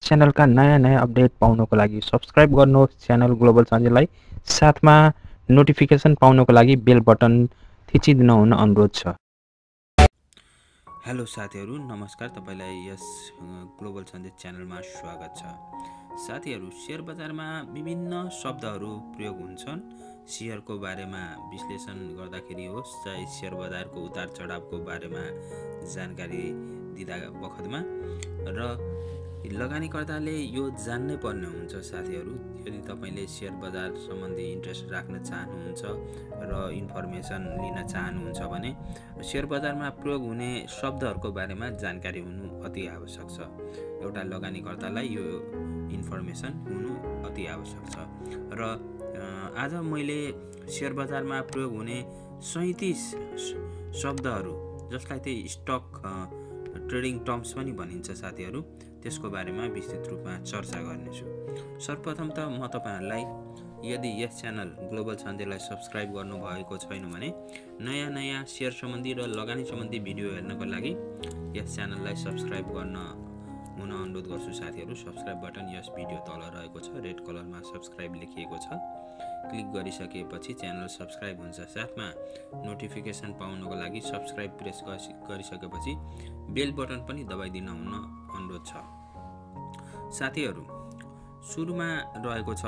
च्यानलका नयाँ अपडेट पाउनको लागि सब्स्क्राइब गर्नुहोस् च्यानल ग्लोबल सञ्जयलाई। साथमा नोटिफिकेसन पाउनको लागि बेल बटन थिचिदिन हुन अनुरोध छ। हेलो साथीहरू, नमस्कार। तपाईलाई यस ग्लोबल सञ्जय च्यानलमा स्वागत छ। साथीहरू, शेयर बजारमा विभिन्न शब्दहरू प्रयोग हुन्छन्। शेयरको बारेमा विश्लेषण गर्दाखेरि होस्, चाहे शेयर बजारको उतार चढावको बारेमा जानकारी दिँदा बखतमा र लगानीकर्ताले यो जान्नै पर्ने हुन्छ। साथीहरू, यदि तपाईले शेयर बजार सम्बन्धी इन्ट्रेस्ट राख्न चाहनुहुन्छ र इन्फर्मेसन लिन चाहनुहुन्छ भने शेयर बजारमा प्रयोग हुने शब्दहरूको बारेमा जानकारी हुनु अति आवश्यक छ। एउटा लगानीकर्तालाई यो इन्फर्मेसन हुनु अति आवश्यक छ। र आज मैले शेयर बजारमा प्रयोग हुने 37 शब्दहरू, जसलाई चाहिँ स्टक ट्रेडिङ टर्म्स पनि भनिन्छ साथीहरू, त्यसको बारेमा विस्तृत रूपमा चर्चा गर्नेछु। सर्वप्रथम त म तपाईहरुलाई, यदि यस च्यानल ग्लोबल सञ्जयलाई सब्स्क्राइब गर्नुभएको छैन भने नयाँ शेयर सम्बन्धी र लगानी सम्बन्धी भिडियो हेर्नको लागि यस च्यानललाई सब्स्क्राइब गर्न हुन अनुरोध गर्छु। साथीहरू, सब्स्क्राइब बटन यस भिडियो तल रहेको छ, रेड कलरमा सब्स्क्राइब लेखिएको छ। क्लिक गरिसकेपछि च्यानल सब्स्क्राइब हुन्छ। साथमा नोटिफिकेसन पाउनको लागि सब्स्क्राइब प्रेस गरिसकेपछि बेल बटन पनि दबाइदिन हुन अनुरोध छ। साथीहरू, सुरुमा रहेको छ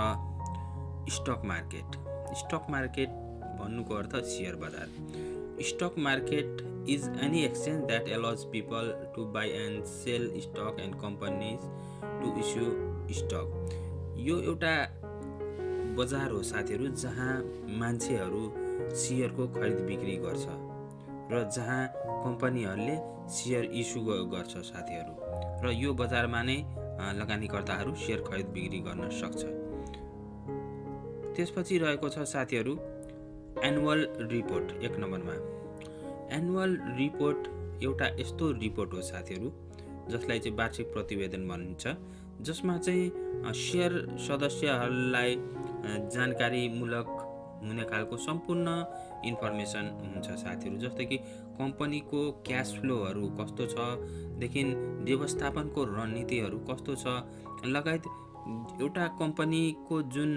स्टक मार्केट। स्टक मार्केट भन्नुको अर्थ शेयर बजार। Stock market is any exchange that allows people to buy and sell stock and companies to issue stock। यो एउटा बजार हो साथीहरू, जहाँ मान्छेहरू शेयरको खरिद बिक्री गर्छ र जहाँ कम्पनीहरूले शेयर इस्यु गर्छ साथीहरू। र यो बजारमा नै लगानीकर्ताहरू शेयर खरिद बिक्री गर्न सक्छ। त्यसपछि रहेको छ साथीहरू एनुअल रिपोर्ट। 1 नम्बरमा एनुअल रिपोर्ट एउटा यस्तो रिपोर्ट हो साथीहरू, जसलाई चाहिँ वार्षिक प्रतिवेदन भनिन्छ, जसमा चाहिँ शेयर सदस्यहरूलाई जानकारीमूलक हुने खालको सम्पूर्ण इन्फर्मेसन हुन्छ साथीहरू। जस्तै कि कम्पनीको क्यास फ्लोहरू कस्तो छ देखि व्यवस्थापनको रणनीतिहरू कस्तो छ लगायत एउटा कम्पनीको जुन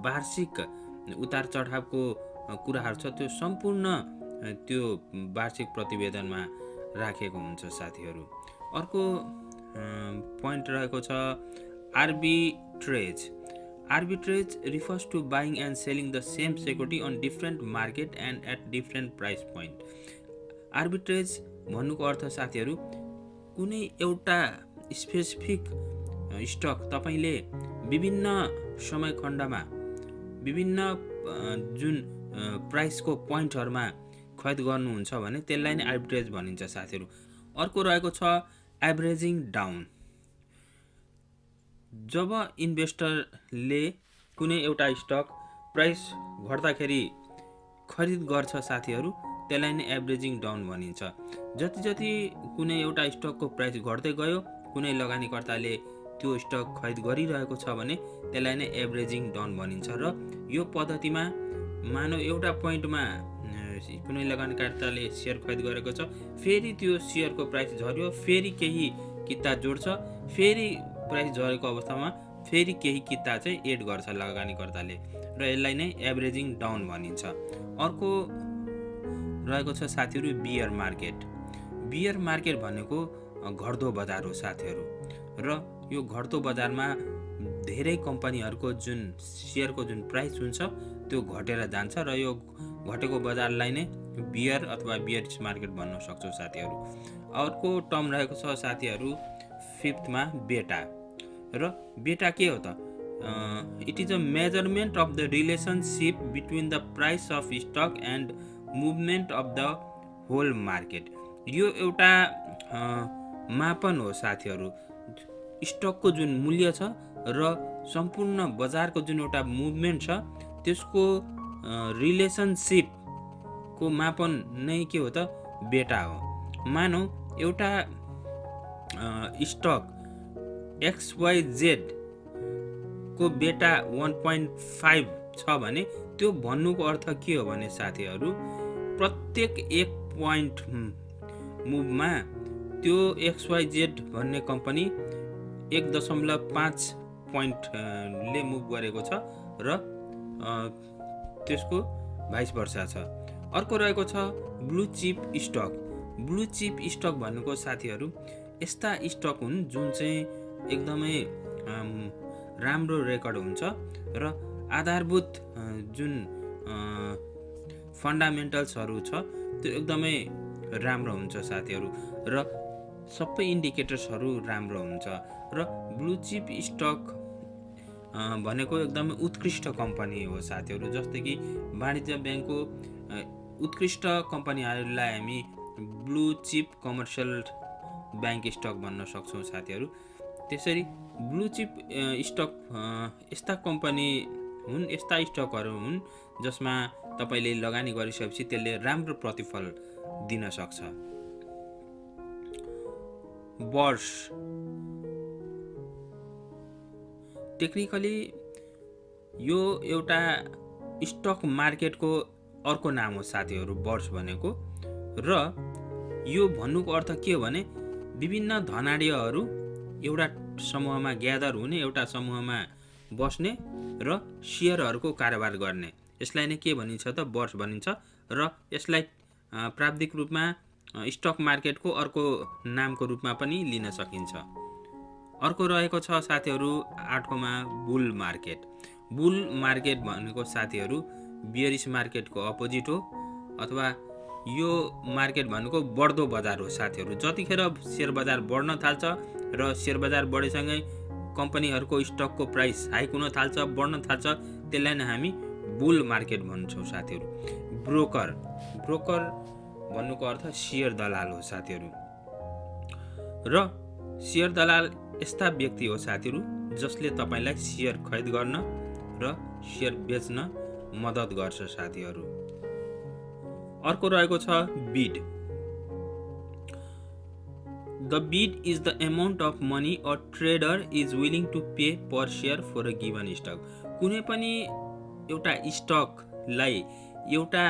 वार्षिक उतार चढावको कुराहरू छ त्यो सम्पूर्ण त्यो वार्षिक प्रतिवेदनमा राखेको हुन्छ साथीहरू। अर्को पोइन्ट रहेको छ arbitrage. Arbitrage refers to buying and selling the same security on different market and at different price point। Arbitrage भन्नुको अर्थ साथीहरू, कुनै एउटा स्पेसिफिक स्टक तपाईले विभिन्न समय खण्डमा विभिन्न जुन प्राइसको पोइन्टहरुमा खरिद गर्नुहुन्छ भने त्यसलाई नै आर्बिट्रेज भनिन्छ साथीहरू। अर्को रहेको छ एभरेजिङ डाउन। जब इन्भेस्टरले कुनै एउटा स्टक प्राइस घट्दाखेरि खरिद गर्छ साथीहरू, त्यसलाई नै एभरेजिङ डाउन भनिन्छ। जति कुनै एउटा स्टकको प्राइस घट्दै गयो, कुनै लगानीकर्ताले त्यो स्टक खरिद गरिरहेको छ भने त्यसलाई नै एभरेजिङ डाउन भनिन्छ। र यो पद्धतिमा मानव एउटा पोइन्टमा कुनै लगानीकर्ताले शेयर खरिद गरेको छ, फेरि त्यो शेयरको प्राइस झर्यो, फेरि केही किता जोड्छ, फेरि प्राइस झरेको अवस्थामा फेरि केही किता चाहिँ एड गर्छ लगानीकर्ताले, र यसलाई नै एभरेजिङ डाउन भनिन्छ। अर्को रहेको छ साथीहरू बियर मार्केट। बियर मार्केट भनेको घट्दो बजार हो साथीहरू, र यो घट्दो बजारमा धेरै कम्पनीहरूको जुन शेयरको जुन प्राइस हुन्छ त्यो घटेर जान्छ, र यो घटेको बजारलाई नै बियर अथवा बियरिश मार्केट भन्न सक्छौँ साथीहरू। अर्को टर्म रहेको छ साथीहरू 5मा बेटा। र बेटा के हो त? It is a measurement of the relationship between the price of stock and movement of the whole market. यो एउटा मापन हो साथीहरू, स्टकको जुन मूल्य छ र सम्पूर्ण बजारको जुन एउटा मुभमेन्ट छ त्यसको रिलेसनशिपको मापन नै के हो त? बेटा हो। मानौ एउटा स्टक XYZ को बेटा 1.5 छ भने त्यो भन्नुको अर्थ के हो भने साथीहरू, प्रत्येक 1 पोइन्ट मुभमा त्यो XYZ भन्ने कम्पनी 1.5 पोइन्टले मुभ गरेको छ र त्यसको भाइस वर्सा छ। अर्को रहेको छ blue chip stock. Blue chip stock भन्नुको साथीहरू यस्ता स्टक हुन् जुन चाहिँ एकदमै राम्रो रेकर्ड हुन्छ र आधारभूत जुन फन्डामेन्टल्सहरू छ त्यो एकदमै राम्रो हुन्छ साथीहरू र सबै इन्डिकेटर्सहरू राम्रो हुन्छ र ब्लू चिप स्टक भनेको एकदमै उत्कृष्ट कम्पनी हो साथीहरू। जस्तै कि वाणिज्य ब्याङ्कको उत्कृष्ट कम्पनीहरूलाई हामी blue chip commercial bank stock भन्न सक्छौँ साथीहरू। त्यसरी ब्लू चिप स्टक यस्ता कम्पनी हुन्, यस्ता स्टकहरू हुन् जसमा तपाईले लगानी गरिसकेपछि त्यसले राम्रो प्रतिफल दिन सक्छ। बर्स टेक्निकली यो एउटा स्टक मार्केटको अर्को नाम हो साथीहरू बर्स भनेको। र यो भन्नुको अर्थ के हो भने विभिन्न धनाढ्यहरू एउटा समूहमा ग्यादर हुने, एउटा समूहमा बस्ने र सेयरहरूको कारोबार गर्ने, यसलाई नै के भनिन्छ त बर्स भनिन्छ। र यसलाई प्राविधिक रूपमा स्टक मार्केटको अर्को नामको रूपमा पनि लिन सकिन्छ। अर्को रहेको छ साथीहरू 8औँमा बुल मार्केट। बुल मार्केट भनेको साथीहरू बियरिस मार्केटको अपोजिट हो, अथवा यो मार्केट भनेको बढ्दो बजार हो साथीहरू। जतिखेर सेयर बजार बढ्न थाल्छ र सेयर बजार बढेसँगै कम्पनीहरूको स्टकको प्राइस हाइक हुन थाल्छ, बढ्न थाल्छ, त्यसलाई नै हामी बुल मार्केट भन्छौँ साथीहरू। ब्रोकर भन्नुको अर्थ सेयर दलाल हो साथीहरू। र सेयर दलाल यस्ता व्यक्ति हो साथीहरू जसले तपाईलाई सेयर खरिद गर्न र सेयर बेच्न मद्दत गर्छ साथीहरू। अर्को रहेको छ bid. The bid is the amount of money a trader is willing to pay per share for a given stock. कुनै पनि एउटा स्टकलाई एउटा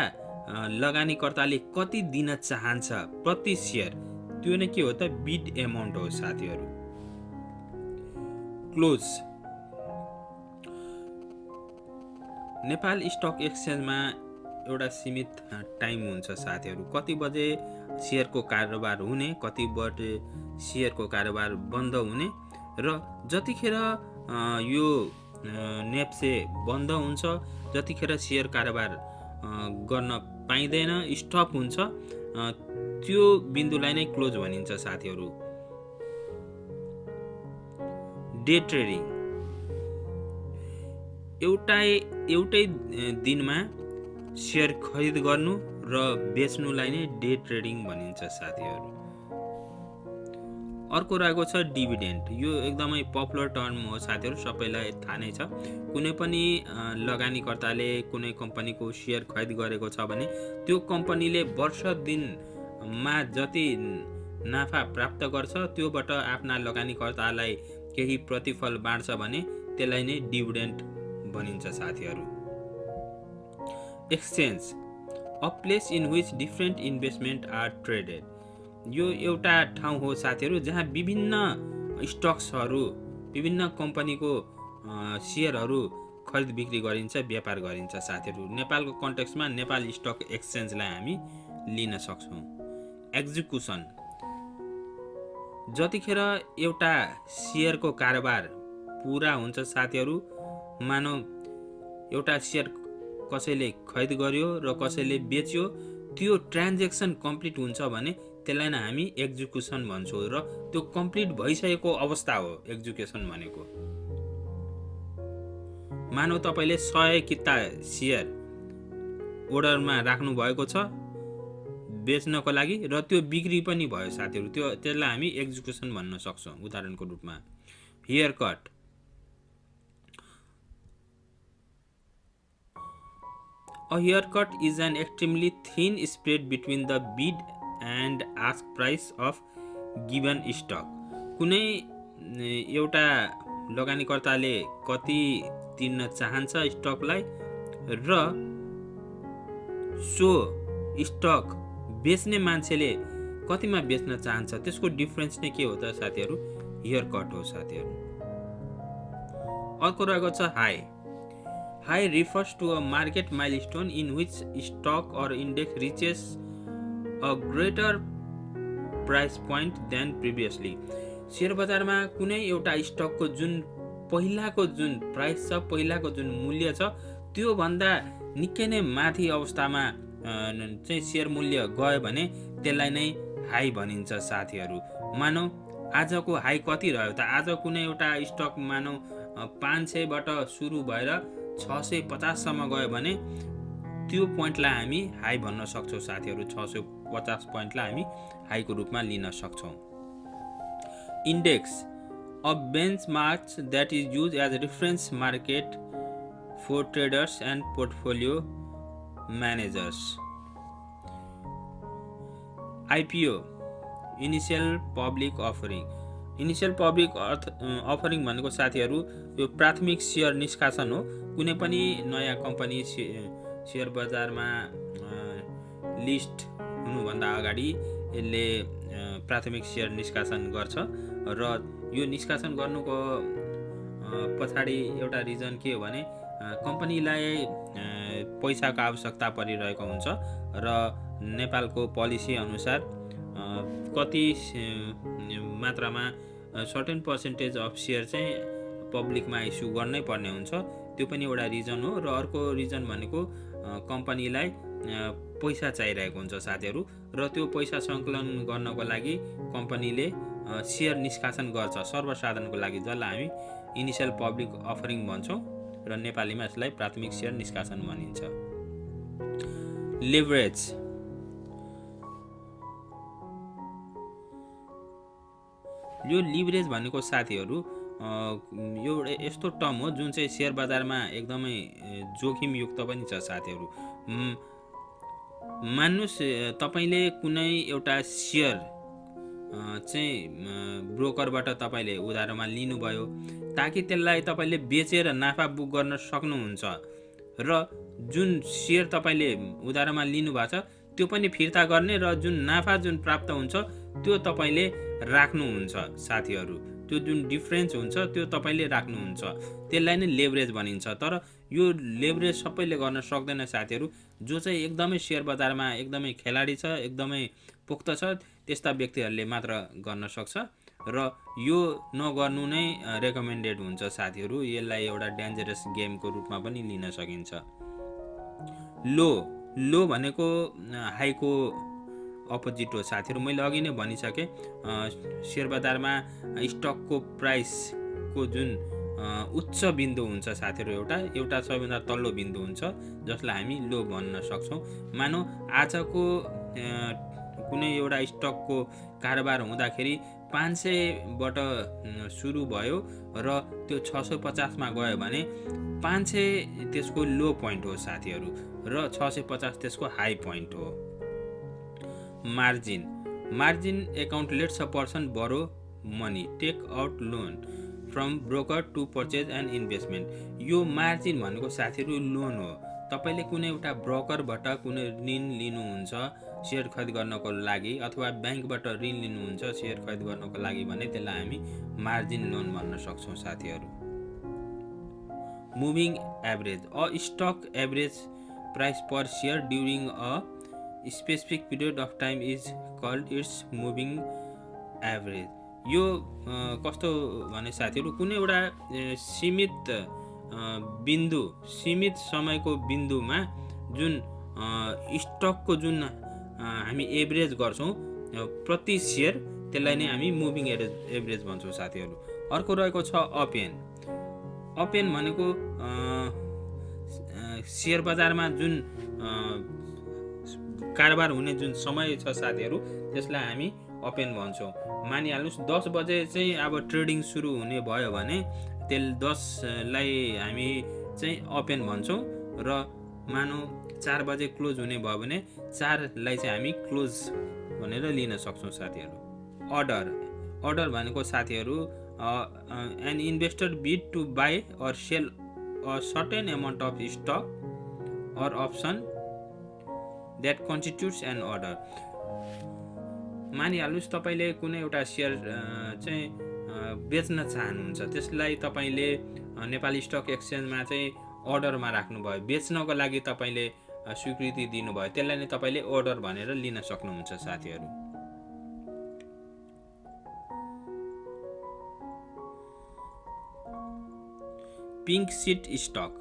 लगानीकर्ताले कति दिन चाहन्छ प्रति सेयर, त्यो नै के हो त बिड एमाउन्ट हो साथीहरू। क्लोज। नेपाल स्टक एक्सचेन्जमा एउटा सीमित टाइम हुन्छ साथीहरू। कति बजे सेयरको कारोबार हुने, कति बजे सेयरको कारोबार बन्द हुने र जतिखेर यो नेप्से बन्द हुन्छ, जतिखेर सेयर कारोबार गर्न पाइँदैन, स्टप हुन्छ, त्यो बिन्दुलाई नै क्लोज भनिन्छ साथीहरू। डे ट्रेडिङ एउटै दिनमा सेयर खरिद गर्नु र बेच्नुलाई नै डे ट्रेडिङ भनिन्छ साथीहरू। अर्को रहेको छ डिभिडेन्ड। यो एकदमै पपुलर टर्म हो साथीहरू, सबैलाई थाहा नै छ। कुनै पनि लगानीकर्ताले कुनै कम्पनीको सेयर खरिद गरेको छ भने त्यो कम्पनीले वर्ष दिनमा जति नाफा प्राप्त गर्छ त्योबाट आफ्ना लगानीकर्तालाई केही प्रतिफल बाँड्छ भने त्यसलाई नै डिभिडेन्ड भनिन्छ साथीहरू। Exchange, a place in which different investment are traded. यो एउटा ठाउँ हो साथीहरू जहाँ विभिन्न स्टक्सहरू, विभिन्न कम्पनीको सेयरहरू खरिद बिक्री गरिन्छ, व्यापार गरिन्छ साथीहरू। नेपालको कन्टेक्स्टमा नेपाल स्टक एक्सचेन्जलाई हामी लिन सक्छौँ। एक्जिक्युसन, जतिखेर एउटा सेयरको कारोबार पुरा हुन्छ साथीहरू, मानौ एउटा सेयर कसैले खरिद गर्यो र कसैले बेच्यो, त्यो ट्रान्ज्याक्सन कम्प्लिट हुन्छ भने त्यसलाई नै हामी एक्जिक्युसन भन्छौँ र त्यो कम्प्लिट भइसकेको अवस्था हो एक्जिक्युसन भनेको। मानौ तपाईले 100 किता सेयर अर्डरमा राख्नु भएको छ बेच्नको लागि र त्यो बिक्री पनि भयो साथीहरू, त्यसलाई हामी एक्जिक्युसन भन्न सक्छौँ। उदाहरणको रूपमा haircut. A haircut is an extremely thin spread between the bid and ask price of given stock. कुनै एउटा लगानीकर्ताले कति तिर्न चाहन्छ स्टकलाई र सो स्टक बेच्ने मान्छेले कतिमा बेच्न चाहन्छ, त्यसको डिफरेन्स नै के हो त साथीहरू, हेयर कट हो साथीहरू। अर्को रहेको छ high. High refers to a market milestone in which stock or index reaches a greater price point than previously. Share बजारमा कुनै एउटा स्टकको जुन पहिलाको जुन प्राइस छ, पहिलाको जुन मूल्य छ, त्यो भन्दा निकै नै माथि अवस्थामा चाहिँ शेयर मूल्य गयो भने त्यसलाई नै हाई भनिन्छ साथीहरू। मानौ आजको हाई कति रह्यो त? आज कुनै एउटा स्टक मानौ 500 बाट सुरु भएर 650 सम्म गयो भने त्यो पोइन्टलाई हामी हाई भन्न सक्छौँ साथीहरू। 650 पोइन्टलाई हामी हाईको रूपमा लिन सक्छौँ। Index a benchmark that is use as reference market for traders and portfolio managers. IPO initial public offering. Initial public offering भनेको साथीहरू यो प्राथमिक शेयर निष्कासन हो। कुनै पनि नयाँ कम्पनी शेयर बजारमा लिस्ट हुनुभन्दा अगाडि यसले प्राथमिक शेयर निष्कासन गर्छ र यो निष्कासन गर्नुको पछाडि एउटा रिजन के हो भने कम्पनीलाई पैसाको आवश्यकता परिरहेको हुन्छ र नेपालको पोलिसी अनुसार कति मात्रामा सर्टेन पर्सेन्टेज अफ शेयर चाहिँ पब्लिकमा इस्यु गर्नै पर्ने हुन्छ, त्यो पनि एउटा रिजन हो। र अर्को रिजन भनेको कम्पनीलाई पैसा चाहिरहेको हुन्छ साथीहरू, र त्यो पैसा सङ्कलन गर्नको लागि कम्पनीले शेयर निष्कासन गर्छ सर्वसाधारणको लागि, जसलाई हामी इनिशियल पब्लिक अफरिङ भन्छौँ र नेपालीमा यसलाई प्राथमिक शेयर निष्कासन भनिन्छ। लेभरेज। यो लिभरेज भनेको साथीहरू यो यस्तो टर्म हो जुन चाहिँ शेयर बजारमा एकदमै जोखिमयुक्त पनि छ साथीहरू। मान्नुस् तपाईले कुनै एउटा शेयर चाहिँ ब्रोकरबाट तपाईले उधारोमा लिनुभयो ताकि त्यसलाई तपाईले बेचेर नाफा बुक गर्न सक्नुहुन्छ र जुन शेयर तपाईले उधारोमा लिनुभएको छ त्यो पनि फिर्ता गर्ने र जुन नाफा जुन प्राप्त हुन्छ त्यो तपाईले राख्नुहुन्छ साथीहरू। त्यो जुन डिफरेन्स हुन्छ त्यो तपाईले राख्नुहुन्छ, त्यसलाई नै लेभरेज भनिन्छ। तर यो लेभरेज सबैले गर्न सक्दैन साथीहरू। जो चाहिँ एकदमै शेयर बजारमा एकदमै खेलाडी छ, एकदमै पोख्त छ, त्यस्ता व्यक्तिहरूले मात्र गर्न सक्छ र यो नगर्नु नै रेकमेन्डेड हुन्छ साथीहरू। यसलाई एउटा डेन्जरस गेमको रूपमा पनि लिन सकिन्छ। लो भनेको हाईको अपोजिट हो साथीहरू। मैले अघि नै भनिसकेँ, शेयर बजारमा स्टकको प्राइसको जुन उच्च बिन्दु हुन्छ साथीहरू, एउटा सबैभन्दा तल्लो बिन्दु हुन्छ जसलाई हामी लो भन्न सक्छौँ। मानौ आजको कुनै एउटा स्टकको कारोबार हुँदाखेरि 500बाट सुरु भयो र त्यो 650 मा गयो भने 500 त्यसको लो पोइन्ट हो साथीहरू र 650 त्यसको हाई पोइन्ट हो। Margin account lets a person borrow money take out loan from broker to purchase and investment. यो मार्जिन भनेको साथीहरू लोन हो। तपाईले कुनै एउटा ब्रोकरबाट कुनै ऋण लिनुहुन्छ शेयर खरिद गर्नको लागि अथवा ब्याङ्कबाट ऋण लिनुहुन्छ शेयर खरिद गर्नको लागि भने त्यसलाई हामी मार्जिन लोन भन्न सक्छौँ साथीहरू। Moving average a stock average price per share during a specific period of time is called its moving average. यो कस्तो भने साथीहरू कुनै एउटा सीमित बिन्दु, सीमित समयको बिन्दुमा जुन स्टकको जुन हामी एभरेज गर्छौँ प्रति शेयर, त्यसलाई नै हामी मुभिङ एभरेज भन्छौँ साथीहरू। अर्को रहेको छ अपेन भनेको शेयर बजारमा जुन कारोबार हुने जुन समय छ साथीहरू त्यसलाई हामी अपेन भन्छौँ। मानिहाल्नुहोस् 10 बजे चाहिँ अब ट्रेडिङ सुरु हुने भयो भने 10लाई हामी चाहिँ अपेन भन्छौँ र मानौ 4 बजे क्लोज हुने भयो भने 4लाई चाहिँ हामी क्लोज भनेर लिन सक्छौँ साथीहरू। अर्डर भनेको साथीहरू an investor bid to buy or sell a certain amount of stock or option that constitutes an order. मानिहाल्नुहोस् तपाईँले कुनै एउटा सेयर चाहिँ बेच्न चाहनुहुन्छ त्यसलाई तपाईले नेपाली स्टक एक्सचेन्जमा चाहिँ अर्डरमा राख्नुभयो, बेच्नको लागि तपाईले स्वीकृति दिनुभयो, त्यसलाई नै तपाईले अर्डर भनेर लिन सक्नुहुन्छ साथीहरू। Pink sheet stock.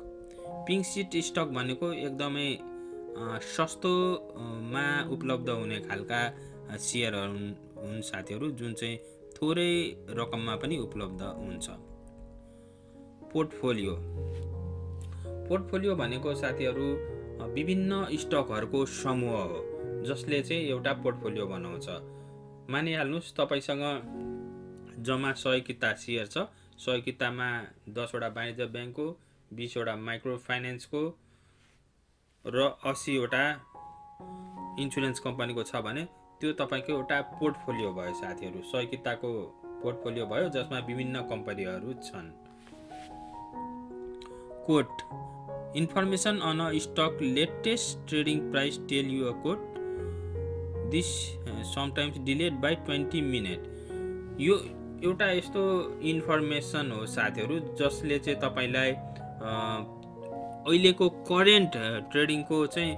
Pink sheet stock भनेको एकदमै सस्तोमा उपलब्ध हुने खालका सेयरहरू हुन् साथीहरू, जुन चाहिँ थोरै रकममा पनि उपलब्ध हुन्छ। पोर्टफोलियो। पोर्टफोलियो भनेको साथीहरू विभिन्न स्टकहरूको समूह हो जसले चाहिँ एउटा पोर्टफोलियो बनाउँछ। मानिहाल्नुहोस् तपाईसँग जम्मा 100 किता सेयर छ, 100 कितामा 10 वटा वाणिज्य ब्याङ्कको, 20 वटा माइक्रो फाइनेन्सको र 80 वटा इन्सुरेन्स कम्पनीको छ भने त्यो तपाईको एउटा पोर्टफोलियो भयो साथीहरू। 100 किताको पोर्टफोलियो भयो जसमा विभिन्न कम्पनीहरू छन्। Quote. Information on a stock latest trading price tell you a quote this sometimes delayed by 20 minute. यो एउटा यस्तो इन्फर्मेसन हो साथीहरू जसले चाहिँ तपाईलाई अहिलेको करेन्ट ट्रेडिङको चाहिँ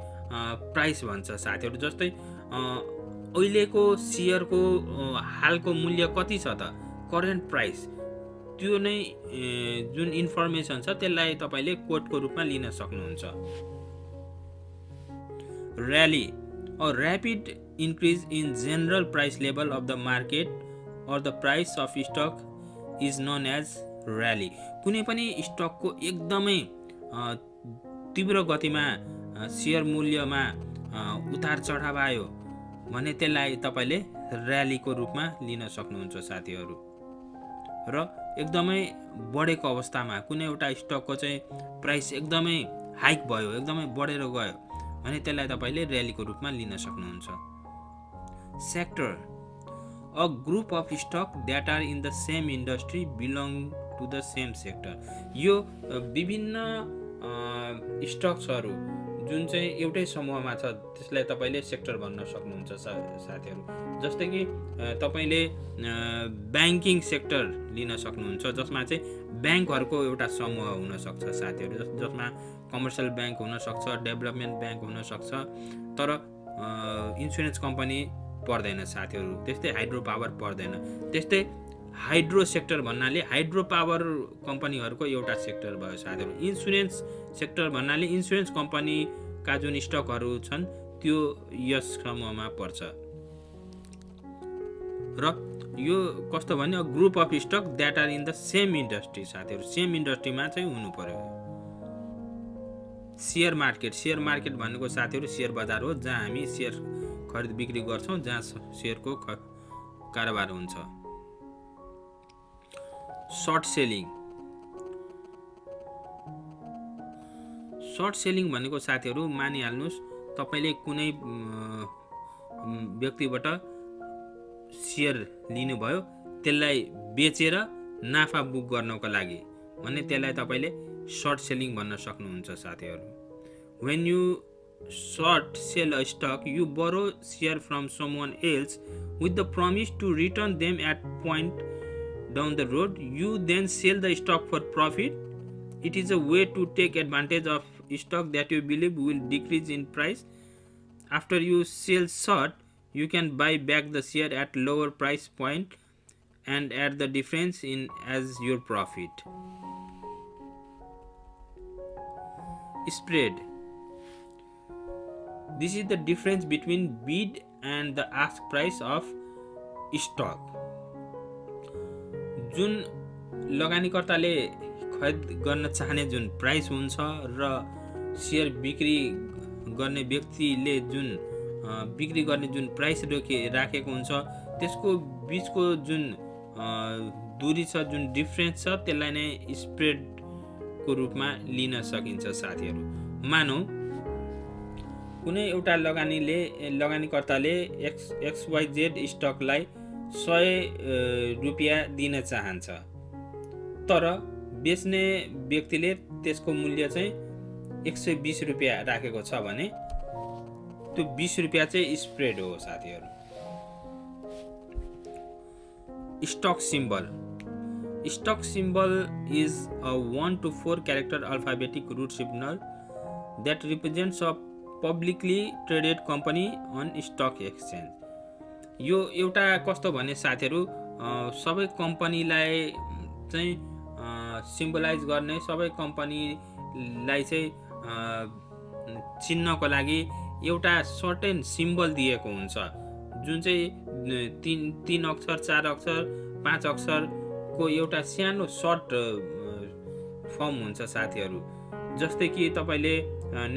प्राइस भन्छ साथीहरू। जस्तै अहिलेको सेयरको हालको मूल्य कति छ त, करेन्ट प्राइस, त्यो नै जुन इन्फर्मेसन छ त्यसलाई तपाईले कोटको रूपमा लिन सक्नुहुन्छ। Rally. A rapid increase in general price level of the market or the price of stock is known as rally। कुनै पनि स्टकको एकदमै तीव्र गतिमा शेयर मूल्यमा उतार चढाव आयो भने त्यसलाई तपाईले र्यालीको रूपमा लिन सक्नुहुन्छ साथीहरू। र एकदमै बढेको अवस्थामा कुनै एउटा स्टकको चाहिँ प्राइस एकदमै हाइक भयो, एकदमै बढेर गयो भने त्यसलाई तपाईले र्यालीको रूपमा लिन सक्नुहुन्छ। Sector. A group of stock that are in the same industry belong to the same sector। यो विभिन्न स्टक्सहरू जुन चाहिँ एउटै समूहमा छ त्यसलाई तपाईले सेक्टर भन्न सक्नुहुन्छ साथीहरू। जस्तै कि तपाईले ब्याङ्किङ सेक्टर लिन सक्नुहुन्छ जसमा चाहिँ ब्याङ्कहरूको एउटा समूह हुन सक्छ साथीहरू, जसमा कमर्सियल ब्याङ्क हुन सक्छ, डेभलपमेन्ट ब्याङ्क हुन सक्छ, तर इन्सुरेन्स कम्पनी पर्दैन साथीहरू। त्यस्तै हाइड्रो पावर पर्दैन। त्यस्तै हाइड्रो सेक्टर भन्नाले हाइड्रो पावर कम्पनीहरूको एउटा सेक्टर भयो साथीहरू। इन्सुरेन्स सेक्टर भन्नाले इन्सुरेन्स कम्पनीका जुन स्टकहरू छन् त्यो यस समूहमा पर्छ। र यो कस्तो भने group of stock that are in the same industry साथीहरू, सेम इन्डस्ट्रीमा चाहिँ हुनु पर्यो। Share market. सेयर मार्केट भनेको साथीहरू सेयर बजार हो जहाँ हामी सेयर खरिद बिक्री गर्छौं, जहाँ सेयरको कारोबार हुन्छ। Short selling. सर्ट सेलिङ भनेको साथीहरू मानिहाल्नुहोस् तपाईले कुनै व्यक्तिबाट सेयर लिनुभयो, त्यसलाई बेचेर नाफा बुक गर्नको लागि भने त्यसलाई तपाईले सर्ट सेलिङ भन्न सक्नुहुन्छ साथीहरू। When you short sell a stock, you borrow share from someone else with the promise to return them at point down the road. You then sell the stock for profit. It is a way to take advantage of stock that you believe will decrease in price. After you sell short, you can buy back the share at lower price point and add the difference in as your profit. Spread. This is the difference between bid and the ask price of stock। जुन लगानीकर्ताले खरिद गर्न चाहने जुन price हुन्छ र share बिक्री गर्ने व्यक्तिले जुन बिक्री गर्ने जुन प्राइस राखेको हुन्छ त्यसको बीचको जुन दूरी छ, जुन डिफरेन्स छ त्यसलाई नै स्प्रेडको रूपमा लिन सकिन्छ साथीहरू। मानौ कुनै एउटा लगानीकर्ताले XYZ स्टकलाई 100 रुपैयाँ दिन चाहन्छ, तर बेच्ने व्यक्तिले त्यसको मूल्य चाहिँ 120 रुपैयाँ राखेको छ भने त्यो 20 रुपैयाँ चाहिँ स्प्रेड हो साथीहरू। Stock symbol. Stock symbol is a 1 to 4 character alphabetic root signal that represents a publicly traded company on stock exchange. यो एउटा कस्तो भने साथीहरु सबै कम्पनीलाई चाहिँ सिम्बलाइज गर्ने सबै कम्पनीलाई चाहिँ चिन्नको लागि एउटा सर्टेन सिम्बल दिएको हुन्छ जुन चाहिँ 3 अक्षर 4 अक्षर 5 अक्षर को एउटा सानो सर्ट फर्म हुन्छ साथीहरु जस्तै कि तपाईले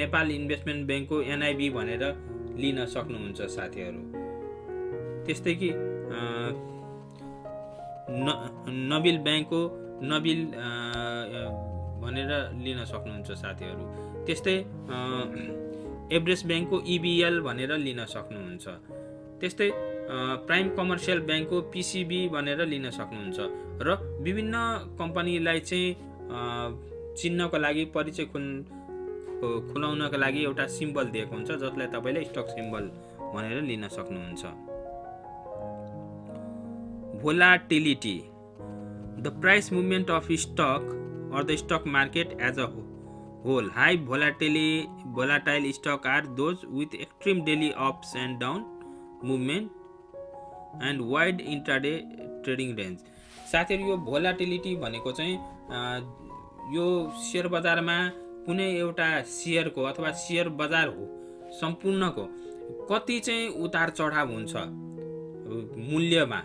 नेपाल इन्भेस्टमेन्ट बैंकको NIB भनेर लिन सक्नुहुन्छ साथीहरु त्यस्तै कि नबिल बैंकको नबिल भनेर लिन सक्नुहुन्छ साथीहरु त्यस्तै एभरेस्ट बैंकको EBL भनेर लिन सक्नुहुन्छ त्यस्तै प्राइम कमर्शियल बैंकको PCB भनेर लिन सक्नुहुन्छ र विभिन्न कम्पनीलाई चाहिँ चिन्नको लागि परिचय खुलाउनको लागि एउटा सिम्बल दिएको हुन्छ जसलाई तपाईले स्टक सिम्बल भनेर लिन सक्नुहुन्छ Volatility, the price movement of stock or the stock market as a whole. High volatile stock are those with extreme daily ups and down movement and wide intraday trading range. साथीहरु यो volatility भनेको चाहिँ यो share बजारमा कुनै एउटा शेयरको अथवा share बजार हो सम्पूर्णको कति चाहिँ उतार चढाव हुन्छ मूल्यमा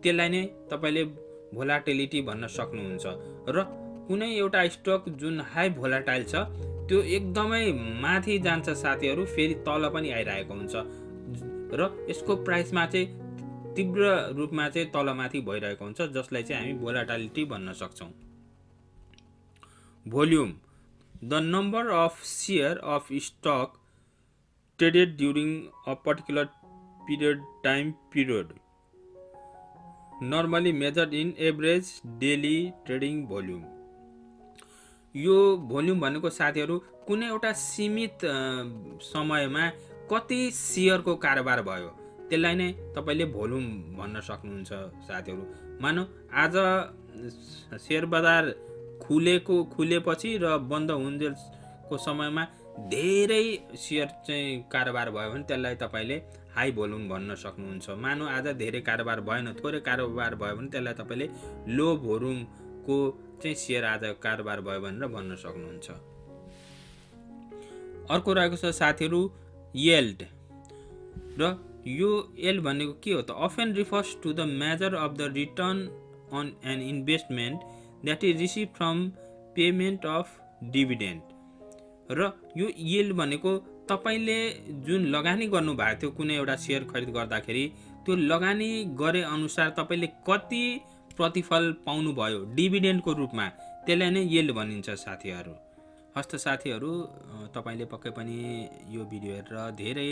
त्यसलाई नै तपाईले भोलाटिलिटी भन्न सक्नुहुन्छ र कुनै एउटा स्टक जुन हाई भोलाटाइल छ त्यो एकदमै माथि जान्छ साथीहरु फेरि तल पनि आइरहेको हुन्छ र यसको प्राइसमा चाहिँ तीव्र रूपमा चाहिँ तलमाथि भइरहेको हुन्छ जसलाई चाहिँ हामी भोलाटिलिटी भन्न सक्छौं Volume, the number of share of stock traded during a particular time period, normally measured in average daily trading volume. यो भोल्युम भनेको साथीहरु कुनै एउटा सीमित समयमा कति शेयरको कारोबार भयो त्यसलाई नै तपाईले भोल्युम भन्न सक्नुहुन्छ साथीहरु मानौ आज शेयर बजार खुलेपछि र बन्द हुन्जेलको समयमा धेरै शेयर चाहिँ कारोबार भयो भने त्यसलाई तपाईले हाई भोल्युम भन्न सक्नुहुन्छ मानौ आज धेरै कारोबार भएन थोरै कारोबार भयो भने त्यसलाई तपाईले लो भोल्युमको चाहिँ शेयर आज कारोबार भयो भनेर भन्न सक्नुहुन्छ अर्को रहेको छ साथीहरु yield र यो yield भनेको के हो त often refers to the measure of the return on an investment that is received from payment of dividend र यो yield भनेको तपाईले जुन लगानी गर्नु भएको थियो कुनै एउटा शेयर खरिद गर्दाखेरि त्यो लगानी गरे अनुसार तपाईले कति प्रतिफल पाउनु भयो डिभिडेन्डको रूपमा त्यसलाई नै yield भनिन्छ साथीहरु हस्त साथीहरु तपाईले पक्कै पनि यो भिडियो हेरेर धेरै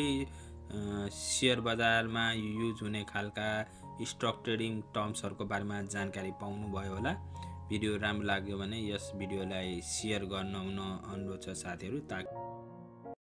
शेयर बजारमा युज हुने खालका स्टक ट्रेडिङ टर्म्सहरुको बारेमा जानकारी पाउनु भयो होला भिडियो राम्रो लाग्यो भने यस भिडियोलाई शेयर गर्न अनुरोध छ साथीहरु ताकि